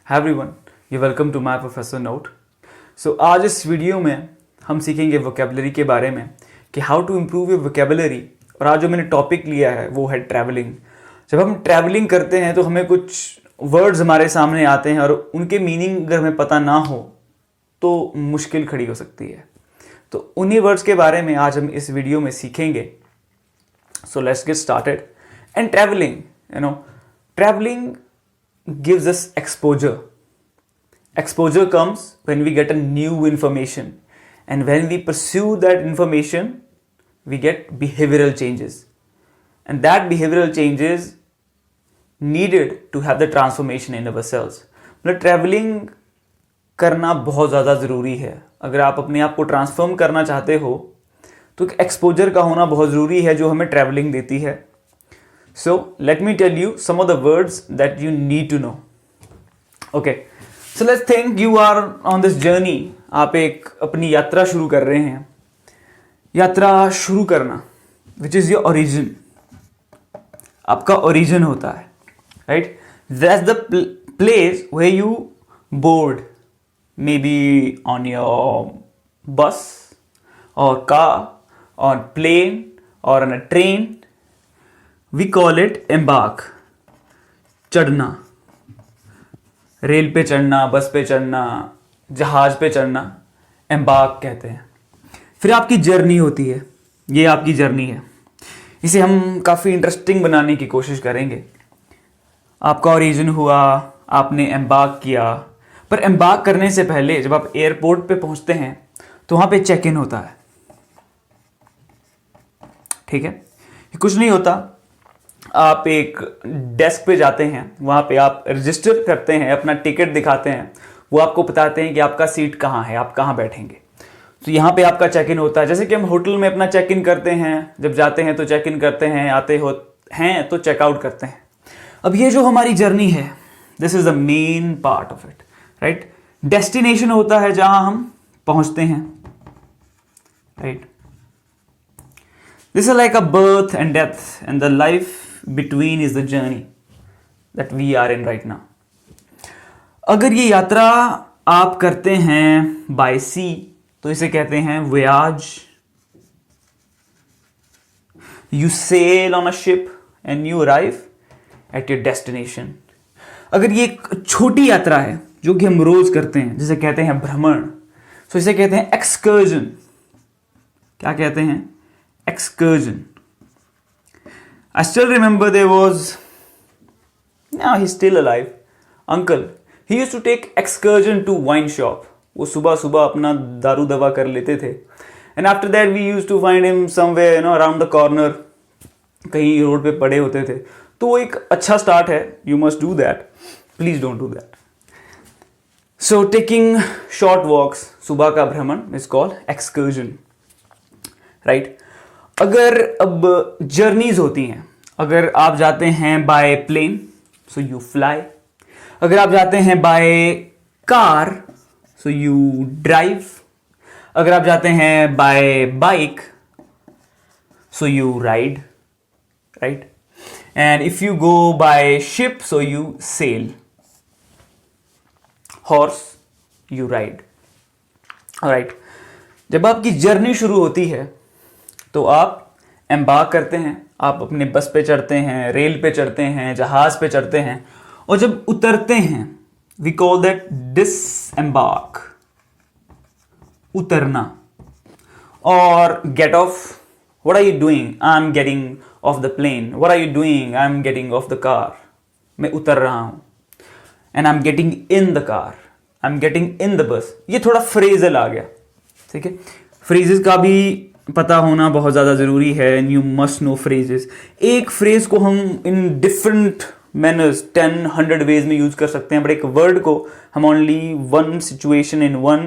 Hi everyone, you welcome to my professor note. So आज इस video में हम सीखेंगे वोकेबलरी के बारे में कि how to improve your vocabulary. और आज जो मैंने टॉपिक लिया है वो है ट्रैवलिंग। जब हम ट्रैवलिंग करते हैं तो हमें कुछ वर्ड्स हमारे सामने आते हैं और उनके मीनिंग अगर हमें पता ना हो तो मुश्किल खड़ी हो सकती है। तो उन्हीं वर्ड्स के बारे में आज हम इस वीडियो में सीखेंगे। So let's get started. And travelling, traveling gives us exposure. Exposure comes when we get a new information, and when we pursue that information we get behavioral changes, and that behavioral changes needed to have the transformation in ourselves. मतलब travelling करना बहुत ज़्यादा ज़रूरी है। अगर आप अपने आप को ट्रांसफॉर्म करना चाहते हो तो एक एक्सपोजर का होना बहुत ज़रूरी है जो हमें ट्रैवलिंग देती है। So let me tell you some of the words that you need to know. Okay, so let's think you are on this journey. आप एक अपनी यात्रा शुरू कर रहे हैं। यात्रा शुरू करना, which is your origin. आपका origin होता है, right? That's the place where you board, maybe on your bus or car or plane or on a train. We call it embark, चढ़ना, रेल पे चढ़ना, बस पे चढ़ना, जहाज पे चढ़ना, एम्बार्क कहते हैं। फिर आपकी जर्नी होती है, ये आपकी जर्नी है। इसे हम काफ़ी इंटरेस्टिंग बनाने की कोशिश करेंगे। आपका ओरिजिन हुआ, आपने एम्बार्क किया, पर एम्बार्क करने से पहले जब आप एयरपोर्ट पे पहुंचते हैं तो वहाँ पे चेक इन होता है। ठीक है, कुछ नहीं होता। आप एक डेस्क पे जाते हैं, वहाँ पे आप रजिस्टर करते हैं, अपना टिकट दिखाते हैं, वो आपको बताते हैं कि आपका सीट कहाँ है, आप कहाँ बैठेंगे। तो यहाँ पे आपका चेक इन होता है। जैसे कि हम होटल में अपना चेक इन करते हैं, जब जाते हैं तो चेक इन करते हैं, आते हो हैं तो चेकआउट करते हैं। अब ये जो हमारी जर्नी है, this is the main part of it, right. Destination होता है जहाँ हम पहुँचते हैं, right. This is like a birth and death and the life between is the journey that we are in right now. अगर ये यात्रा आप करते हैं by sea तो इसे कहते हैं voyage. You sail on a ship and you arrive at your destination. अगर ये एक छोटी यात्रा है जो कि हम रोज करते हैं, जिसे कहते हैं भ्रमण, तो इसे कहते हैं excursion. क्या कहते हैं? excursion. I still remember there was, now he's still alive, uncle. He used to take excursion to wine shop. वो सुबह सुबह अपना दारू दवा कर लेते थे. And after that we used to find him somewhere, around the corner. कहीं रोड पे पड़े होते थे. तो वो एक अच्छा स्टार्ट है. You must do that. Please don't do that. So taking short walks, सुबह का भ्रमण is called excursion, right? अगर अब जर्नीज होती हैं, अगर आप जाते हैं by plane so you fly, अगर आप जाते हैं by car so you drive, अगर आप जाते हैं by bike so you ride, right. And if you go by ship so you sail, horse you ride, right. जब आपकी जर्नी शुरू होती है तो आप एम्बार्क करते हैं, आप अपने बस पे चढ़ते हैं, रेल पे चढ़ते हैं, जहाज पे चढ़ते हैं, और जब उतरते हैं वी कॉल दैट डिसएम्बार्क, उतरना। और get off, what are you doing? I am getting off the plane. What are you doing? I am getting off the car. मैं उतर रहा हूं। And I am getting in the car, I am getting in the bus. ये थोड़ा phrasal आ गया, ठीक है। Phrases का भी पता होना बहुत ज़्यादा ज़रूरी है, and you must know phrases. एक फ्रेज को हम इन डिफरेंट मैनर्स 10-100 वेज में यूज कर सकते हैं, बट एक वर्ड को हम only one situation in one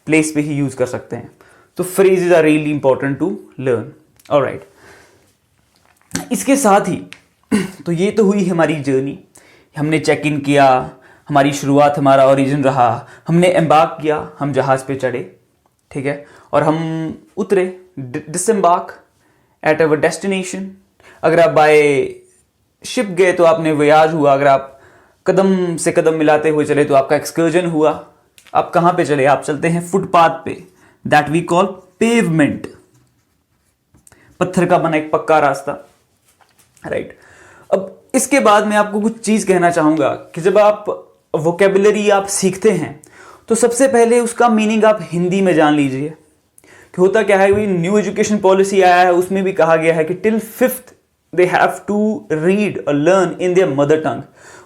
place पे ही यूज कर सकते हैं। तो phrases are really important to learn, alright. इसके साथ ही तो ये तो हुई हमारी जर्नी। हमने चेक इन किया, हमारी शुरुआत, हमारा ओरिजिन रहा, हमने एम्बार्क किया, हम जहाज पे चढ़े, ठीक है, और हम उतरे, डिसएम्बार्क एट अवर डेस्टिनेशन। अगर आप बाय शिप गए तो आपने वोयाज हुआ, अगर आप कदम से कदम मिलाते हुए चले तो आपका एक्सकर्जन हुआ। आप कहाँ पे चले? आप चलते हैं फुटपाथ पे, दैट वी कॉल पेवमेंट, पत्थर का बना एक पक्का रास्ता, राइट। अब इसके बाद मैं आपको कुछ चीज कहना चाहूंगा कि जब आप वोकेबुलरी आप सीखते हैं तो सबसे पहले उसका मीनिंग आप हिंदी में जान लीजिए कि होता क्या है। न्यू एजुकेशन पॉलिसी आया है, उसमें भी कहा गया है कि till 5th they have to read और learn in their mother tongue.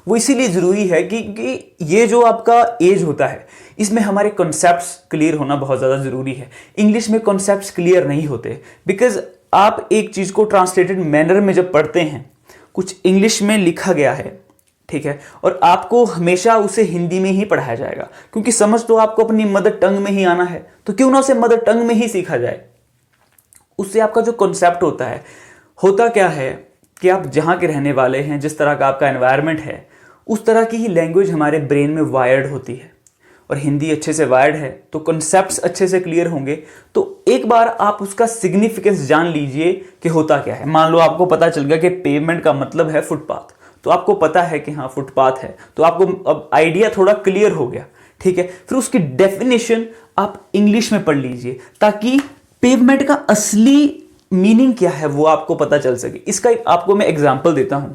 वो इसीलिए जरूरी है कि ये जो आपका एज होता है इसमें हमारे कॉन्सेप्ट्स क्लियर होना बहुत ज़्यादा ज़रूरी है। इंग्लिश में कॉन्सेप्ट्स क्लियर नहीं होते बिकॉज आप एक चीज़ को ट्रांसलेटेड मैनर में जब पढ़ते हैं, कुछ इंग्लिश में लिखा गया है, ठीक है, और आपको हमेशा उसे हिंदी में ही पढ़ाया जाएगा क्योंकि समझ तो आपको अपनी मदर टंग में ही आना है, तो क्यों ना उसे मदर टंग में ही सीखा जाए। उससे आपका जो कॉन्सेप्ट होता है, होता क्या है कि आप जहाँ के रहने वाले हैं, जिस तरह का आपका एनवायरनमेंट है, उस तरह की ही लैंग्वेज हमारे ब्रेन में वायर्ड होती है। और हिंदी अच्छे से वायर्ड है तो कॉन्सेप्ट्स अच्छे से क्लियर होंगे। तो एक बार आप उसका सिग्निफिकेंस जान लीजिए कि होता क्या है। मान लो आपको पता चल गया कि पेवमेंट का मतलब है फुटपाथ, तो आपको पता है कि हाँ फुटपाथ है, तो आपको अब आइडिया थोड़ा क्लियर हो गया, ठीक है। फिर उसकी डेफिनेशन आप इंग्लिश में पढ़ लीजिए ताकि पेवमेंट का असली मीनिंग क्या है वो आपको पता चल सके। इसका आपको मैं एग्जांपल देता हूं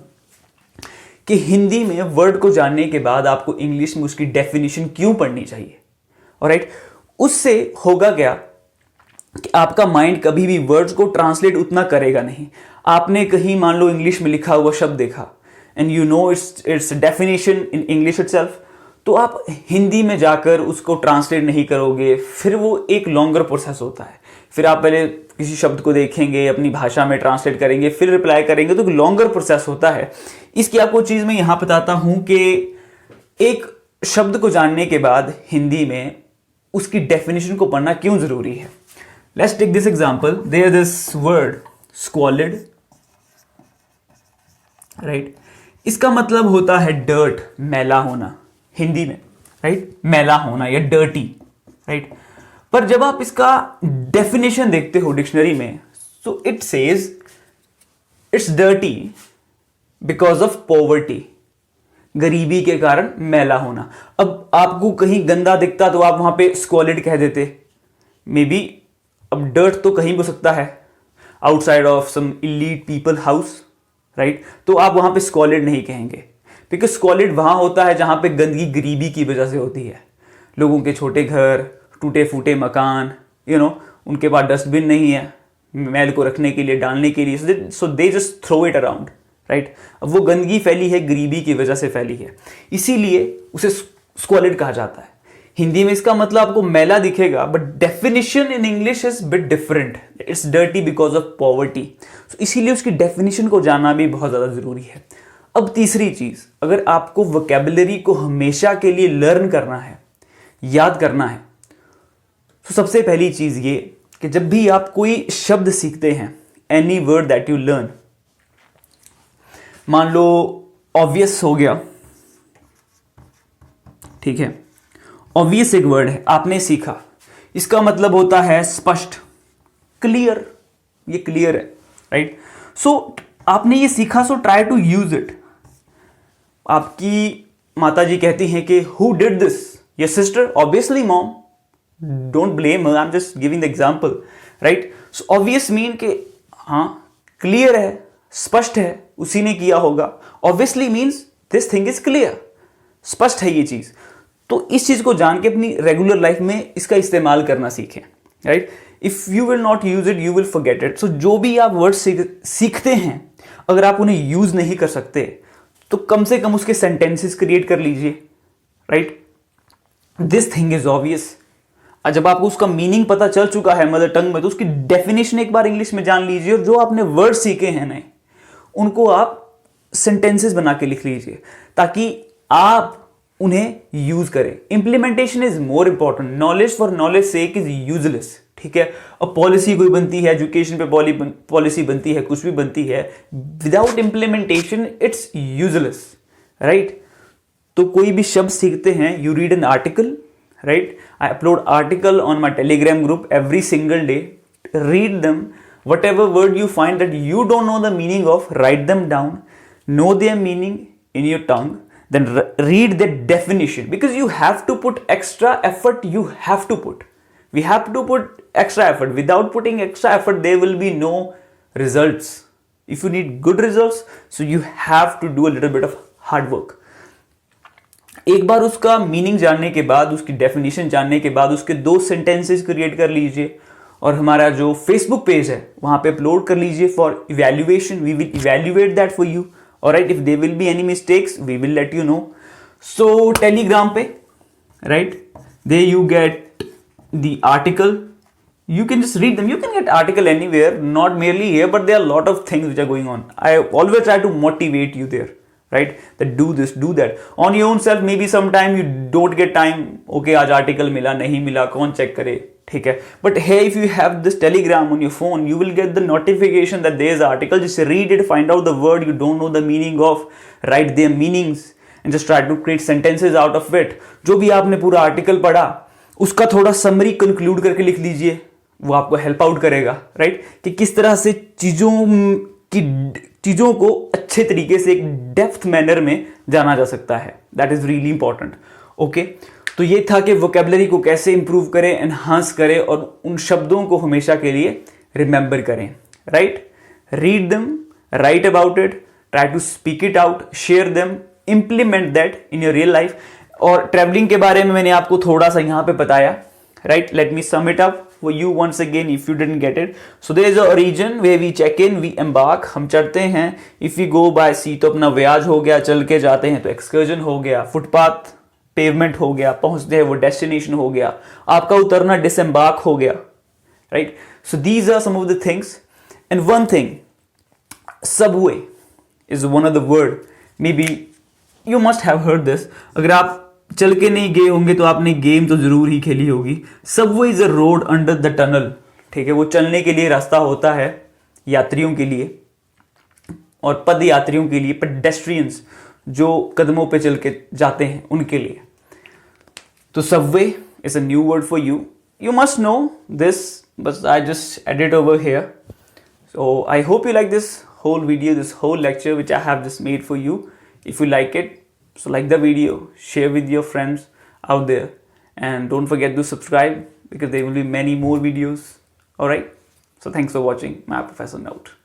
कि हिंदी में वर्ड को जानने के बाद आपको इंग्लिश में उसकी डेफिनेशन क्यों पढ़नी चाहिए। ऑलराइट, उससे होगा क्या कि आपका माइंड कभी भी वर्ड्स को ट्रांसलेट उतना करेगा नहीं। आपने कहीं मान लो इंग्लिश में लिखा हुआ शब्द देखा and you know it's definition in English itself, तो आप हिंदी में जाकर उसको ट्रांसलेट नहीं करोगे। फिर वो एक लॉन्गर प्रोसेस होता है। फिर आप पहले किसी शब्द को देखेंगे, अपनी भाषा में ट्रांसलेट करेंगे, फिर रिप्लाई करेंगे, तो लॉन्गर प्रोसेस होता है। इसकी आपको चीज मैं यहां बताता हूं कि एक शब्द को जानने के बाद हिंदी में उसकी डेफिनेशन को पढ़ना क्यों जरूरी है। Let's take this example, there this word squalid, right. इसका मतलब होता है डर्ट, मैला होना हिंदी में, राइट, मैला होना या डर्टी, राइट। पर जब आप इसका डेफिनेशन देखते हो डिक्शनरी में, so it says it's dirty because of poverty, गरीबी के कारण मैला होना। अब आपको कहीं गंदा दिखता तो आप वहां पे स्क्वालिड कह देते, मे बी। अब डर्ट तो कहीं भी हो सकता है, outside of some elite people house, right, तो आप वहां पे स्क्वालिड नहीं कहेंगे बिकॉज स्क्वालिड वहां होता है जहां पे गंदगी गरीबी की वजह से होती है। लोगों के छोटे घर, टूटे फूटे मकान, उनके पास डस्टबिन नहीं है मैल को रखने के लिए, डालने के लिए, so they just throw it around, right. अब वो गंदगी फैली है, गरीबी की वजह से फैली है, इसीलिए उसे स्क्वालिड कहा जाता है। हिंदी में इसका मतलब आपको मैला दिखेगा, but definition in English is bit different, it's dirty because of poverty. इसीलिए उसकी डेफिनेशन को जानना भी बहुत ज्यादा जरूरी है। अब तीसरी चीज, अगर आपको वोकैबुलरी को हमेशा के लिए लर्न करना है, याद करना है, तो सबसे पहली चीज ये कि जब भी आप कोई शब्द सीखते हैं, any word that you learn, मान लो ऑब्वियस हो गया, ठीक है, ऑब्वियस एक वर्ड है, आपने सीखा, इसका मतलब होता है स्पष्ट, क्लियर, ये क्लियर है, राइट। सो आपने ये सीखा, so try to use it. आपकी माताजी कहती हैं कि who did this, your sister, obviously mom, don't blame her, I am just giving the example, right. So obvious mean कि हाँ क्लियर है, स्पष्ट है, उसी ने किया होगा। Obviously means this thing is clear, स्पष्ट है ये चीज। तो इस चीज को जान के अपनी रेगुलर लाइफ में इसका इस्तेमाल करना सीखें, right. If you will not use it you will forget it. So जो भी आप वर्ड सीखते हैं, अगर आप उन्हें यूज नहीं कर सकते तो कम से कम उसके सेंटेंसेस क्रिएट कर लीजिए, right. This thing is obvious. जब आपको उसका मीनिंग पता चल चुका है मदर टंग में, तो उसकी डेफिनेशन एक बार इंग्लिश में जान लीजिए, और जो आपने वर्ड सीखे हैं नए, उनको आप सेंटेंसेस बना के लिख लीजिए ताकि आप उन्हें यूज करें। Implementation is more important, knowledge for knowledge sake is useless, ठीक है। अब पॉलिसी कोई बनती है, एजुकेशन पे पॉलिसी बनती है, कुछ भी बनती है, without implementation it's useless, right. तो कोई भी शब्द सीखते हैं, you read an article, right? I upload article on my Telegram group every single day. Read them. Whatever word you find that you don't know the meaning of, write them down. Know their meaning in your tongue. then read the definition, because you have to put extra effort. We have to put extra effort. Without putting extra effort, there will be no results. If you need good results, so you have to do a little bit of hard work. एक बार उसका meaning जानने के बाद, उसकी definition जानने के बाद, उसके 2 सेंटेंसेस क्रिएट कर लीजिए और हमारा जो फेसबुक पेज है वहां पे अपलोड कर लीजिए for evaluation. We will evaluate that for you. Alright, if there will be any mistakes we will let you know. So Telegram पे, right, there you get the article. You can just read them. You can get article anywhere, not merely here, but there are a lot of things which are going on. I always try to motivate you there, right? That do this, do that. On your own self, maybe sometime you don't get time. Okay, आज article मिला, नहीं मिला, कौन check करे, ठीक है? But hey, if you have this Telegram on your phone, you will get the notification that there is an article. Just read it, find out the word you don't know the meaning of, write their meanings, and just try to create sentences out of it. जो भी आपने पूरा article पढ़ा, उसका थोड़ा summary conclude करके लिख लीजिए. वो आपको हेल्प आउट करेगा, राइट, कि किस तरह से चीजों को अच्छे तरीके से एक डेप्थ मैनर में जाना जा सकता है. That is really important. Okay, तो ये था कि वोकैबुलरी को कैसे इंप्रूव करें, एनहांस करें और उन शब्दों को हमेशा के लिए रिमेंबर करें. Right, read them, write about it, try to speak it out, share them, implement that in your real life. और ट्रैवलिंग के बारे में मैंने आपको थोड़ा सा यहाँ पे बताया. Right, let me sum it up for you once again if you didn't get it. So there is a region where we check in, we embark, हम चढ़ते हैं. If we go by sea तो अपना voyage हो गया, चल के जाते हैं तो excursion हो गया, फुटपाथ पेवमेंट हो गया, पहुंचते हैं वो डेस्टिनेशन हो गया, आपका उतरना disembark हो गया. Right, so these are some of the things. And one thing, subway is one of the word, maybe you must have heard this. अगर आप चल के नहीं गए होंगे तो आपने गेम तो जरूर ही खेली होगी. Subway is a road under the tunnel. ठीक है, वो चलने के लिए रास्ता होता है यात्रियों के लिए और पद यात्रियों के लिए, पेडेस्ट्रियंस जो कदमों पे चल के जाते हैं उनके लिए. तो Subway is a new word for you. You must no this, but I just edit over here. So I hope you like this whole video, this whole lecture which I have just made for you. If you like it, so like the video, share with your friends out there, and don't forget to subscribe because there will be many more videos. Alright, so thanks for watching my Professor Note.